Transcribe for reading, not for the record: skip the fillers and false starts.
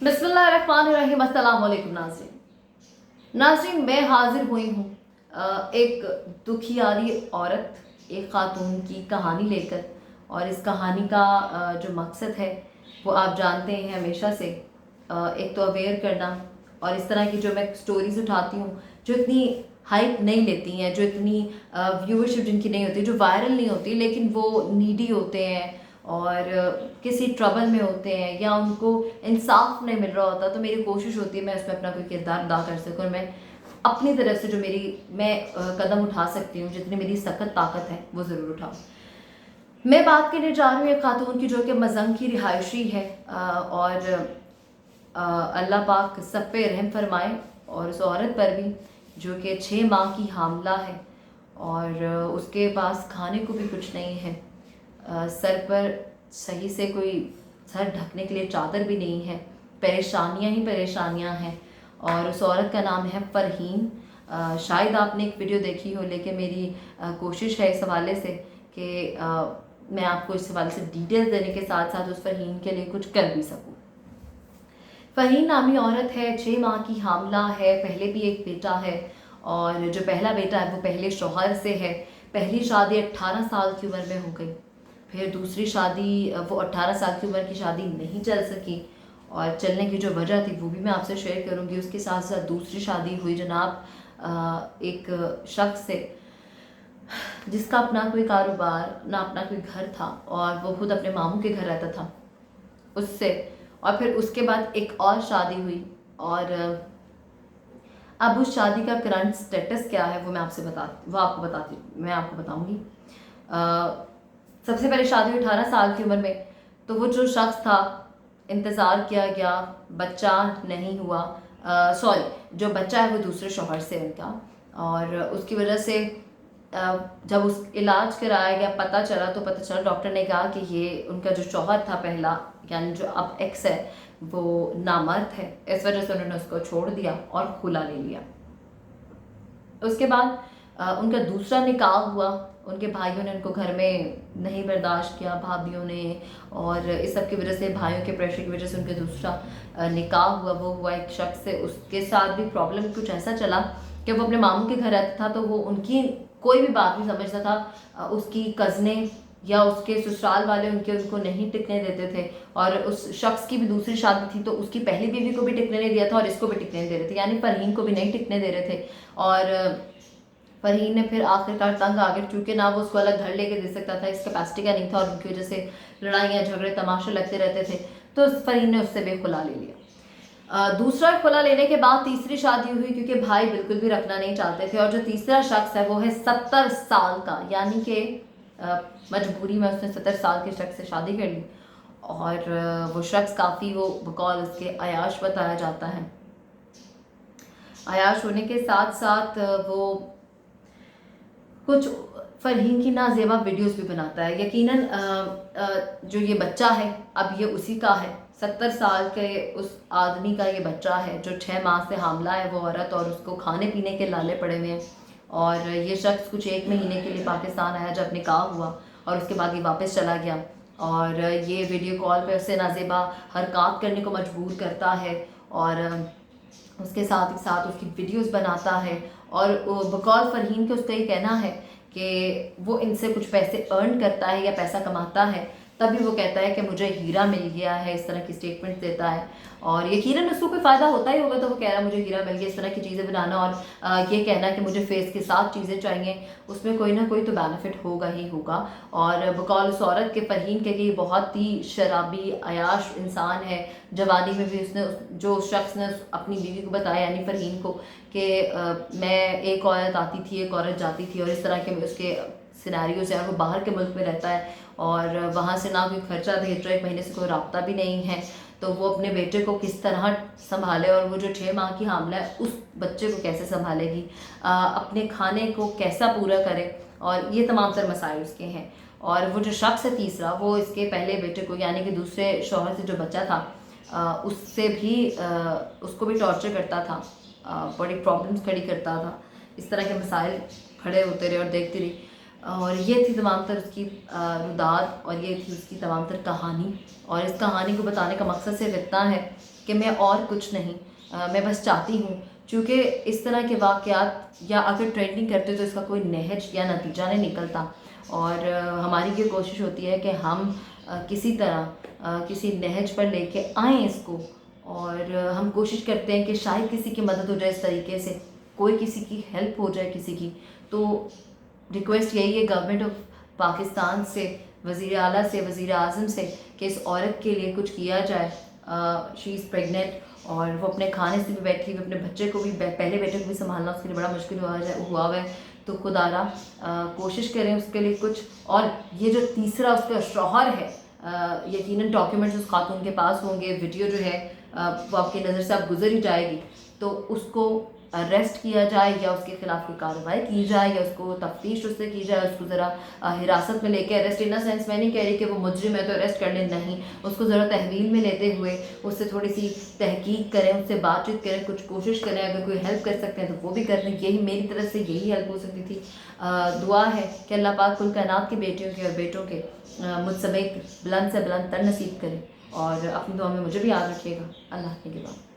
बिस्मिल्लाहिर्रहमानिर्रहीम। अस्सलाम वालेकुम नाज़रीन, मैं हाजिर हुई हूँ एक दुखियारी औरत, एक खातून की कहानी लेकर। और इस कहानी का जो मकसद है वो आप जानते हैं हमेशा से, एक तो अवेयर करना। और इस तरह की जो मैं स्टोरीज उठाती हूँ जो इतनी हाइप नहीं लेती हैं, जो इतनी व्यूअरशिप जिनकी नहीं होती, जो वायरल नहीं होती, लेकिन वो नीडी होते हैं और किसी ट्रबल में होते हैं या उनको इंसाफ नहीं मिल रहा होता, तो मेरी कोशिश होती है मैं उसमें अपना कोई किरदार अदा कर सकूँ और मैं अपनी तरफ से जो मैं कदम उठा सकती हूँ, जितनी मेरी सख्त ताकत है वो ज़रूर उठाऊँ। मैं बात करने जा रही हूँ एक खातून की जो कि मज़ंग की रिहायशी है, और अल्लाह पाक सब पे रहम फरमाए। और उस औरत पर भी जो कि 6 माह की हामला है और उसके पास खाने को भी कुछ नहीं है, सर पर सही से कोई सर ढकने के लिए चादर भी नहीं है, परेशानियां ही परेशानियां हैं। और उस औरत का नाम है फ़रहीन। शायद आपने एक वीडियो देखी हो, लेकिन मेरी कोशिश है इस हवाले से कि मैं आपको इस हवाले से डिटेल्स देने के साथ साथ उस फ़रहीन के लिए कुछ कर भी सकूँ। फ़रहीन नामी औरत है, 6 माह की हामला है, पहले भी एक बेटा है और जो पहला बेटा है वो पहले शौहर से है। पहली शादी 18 साल की उम्र में हो गई, फिर दूसरी शादी वो 18 साल की उम्र की शादी नहीं चल सकी और चलने की जो वजह थी वो भी मैं आपसे शेयर करूंगी। उसके साथ साथ दूसरी शादी हुई जनाब एक शख्स से जिसका अपना कोई कारोबार ना अपना कोई घर था और वो खुद अपने मामू के घर रहता था उससे। और फिर उसके बाद एक और शादी हुई और अब उस शादी का करंट स्टेटस क्या है वो मैं आपको बताऊंगी। सबसे पहले शादी हुई 18 साल की उम्र में, तो वो जो शख्स था इंतज़ार किया गया, बच्चा नहीं हुआ। सॉरी, जो बच्चा है वो दूसरे शौहर से उनका, और उसकी वजह से जब उस इलाज कराया गया पता चला डॉक्टर ने कहा कि ये उनका जो शौहर था पहला, यानी जो अब एक्स है, वो नामर्द है। इस वजह से उन्होंने उसको छोड़ दिया और खुला ले लिया। उसके बाद उनका दूसरा निकाह हुआ। उनके भाइयों ने उनको घर में नहीं बर्दाश्त किया, भाभीयों ने, और इस सब की वजह से, भाइयों के प्रेशर की वजह से उनका दूसरा निकाह हुआ। वो हुआ एक शख्स से, उसके साथ भी प्रॉब्लम कुछ ऐसा चला कि वो अपने मामू के घर रहता था तो वो उनकी कोई भी बात नहीं समझता था। उसकी कज़ने या उसके ससुराल वाले उनको नहीं टिकने देते थे। और उस शख्स की भी दूसरी शादी थी तो उसकी पहली बीवी को भी टिकने नहीं दिया था और इसको भी टिकने नहीं दे रहे थे, यानी फ़रहीन को भी नहीं टिकने दे रहे थे। और फ़रहीन ने फिर आखिरकार तंग आ गए, क्योंकि ना वो उसको अलग घर लेके दे सकता था, इस कैपेसिटी का नहीं था, और उनकी वजह से लड़ाइयाँ झगड़े तमाशे लगते रहते थे, तो फ़रहीन ने उससे भी खुला ले लिया। दूसरा खुला लेने के बाद तीसरी शादी हुई, क्योंकि भाई बिल्कुल भी रखना नहीं चाहते थे। और जो तीसरा शख्स है वो है 70 साल का, यानी कि मजबूरी में उसने 70 साल के शख्स से शादी कर ली। और वो शख्स काफ़ी, वो बकौल उसके अयाश बताया जाता है। अयाश होने के साथ साथ वो कुछ फ़रहीन की नाजेबा वीडियोस भी बनाता है। यकीनन जो ये बच्चा है अब ये उसी का है, 70 साल के उस आदमी का ये बच्चा है जो 6 माह से हामला है वो औरत, और उसको खाने पीने के लाले पड़े हुए हैं। और ये शख्स कुछ 1 महीने के लिए पाकिस्तान आया जब निकाह हुआ, और उसके बाद ये वापस चला गया। और ये वीडियो कॉल पे उससे नाजेबा हरकत करने को मजबूर करता है और उसके साथ ही साथ उसकी वीडियोस बनाता है। और बकौल फ़रहीन के उसका ये कहना है कि वो इनसे कुछ पैसे अर्न करता है या पैसा कमाता है, तभी वो कहता है कि मुझे हीरा मिल गया है, इस तरह की स्टेटमेंट देता है। और यकीनन उसको कोई फ़ायदा होता ही होगा, तो वो कह रहा है मुझे हीरा मिल गया, इस तरह की चीज़ें बनाना और ये कहना कि मुझे फेस के साथ चीज़ें चाहिए, उसमें कोई ना कोई तो बेनिफिट होगा ही होगा। और बकौल उस औरत के फ़रहीन के कि बहुत ही शराबी अयाश इंसान है। जवानी में भी उसने जो शख्स ने अपनी बीवी को बताया, यानी फ़रहीन को, कि मैं एक औरत आती थी एक औरत जाती थी, और इस तरह के उसके सिनेरियो से, और वो बाहर के मुल्क में रहता है और वहाँ से ना कोई खर्चा भेज रहा है, 1 महीने से कोई रब्ता भी नहीं है, तो वो अपने बेटे को किस तरह संभाले, और वो जो 6 माह की हामला है उस बच्चे को कैसे संभालेगी, अपने खाने को कैसा पूरा करे, और ये तमाम तर मसाइल उसके हैं। और वो जो शख्स है तीसरा, वो इसके पहले बेटे को, यानी कि दूसरे शौहर से जो बच्चा था, उससे भी उसको भी टॉर्चर करता था, बड़ी प्रॉब्लम्स खड़ी करता था। इस तरह के मसाइल खड़े होते रहे और देखती रही। और ये थी तमाम तर उसकी रुदात, और ये थी उसकी तमाम तर कहानी। और इस कहानी को बताने का मकसद सिर्फ इतना है कि मैं और कुछ नहीं, मैं बस चाहती हूँ, चूँकि इस तरह के वाक़यात या अगर ट्रेंडिंग करते तो इसका कोई नहज या नतीजा नहीं निकलता। और हमारी ये कोशिश होती है कि हम किसी तरह किसी नहज पर लेके आएँ इसको, और हम कोशिश करते हैं कि शायद किसी की मदद हो जाए इस तरीके से, कोई किसी की हेल्प हो जाए किसी की। तो रिक्वेस्ट यही है गवर्नमेंट ऑफ पाकिस्तान से, वज़ीर आला से, वज़ीर आज़म से, कि इस औरत के लिए कुछ किया जाए। शी इज़ प्रेग्नेंट और वो अपने खाने से भी बैठी हुई, अपने बच्चे को भी, पहले बेटे को भी संभालना उसके लिए बड़ा मुश्किल हुआ है। तो खुदारा कोशिश करें उसके लिए कुछ। और ये जो तीसरा उसका शौहर है, यकीनन डॉक्यूमेंट्स उस खातून के पास होंगे, वीडियो जो है वो आपकी नज़र से आप गुजर ही जाएगी, तो उसको अरेस्ट किया जाए या उसके खिलाफ कोई कार्रवाई की जाए या उसको तफ्तीश उससे की जाए, उसको ज़रा हिरासत में लेके, अरेस्ट इन द सेंस मैं नहीं कह रही कि वो मुजरिम है तो अरेस्ट कर लें, नहीं, उसको ज़रा तहवील में लेते हुए उससे थोड़ी सी तहकीक करें, उससे बातचीत करें, कुछ कोशिश करें, अगर कोई हेल्प कर सकते हैं तो वो भी कर लें। यही मेरी तरफ से यही हेल्प हो सकती थी। दुआ है कि अल्लाह पाक कुल कायनात की बेटियों के और बेटों के मुझ समेत बुलंद से बुलंद तर नसीब करें, और अपनी दुआ में मुझे भी याद रखिएगा। अल्लाह के बाद।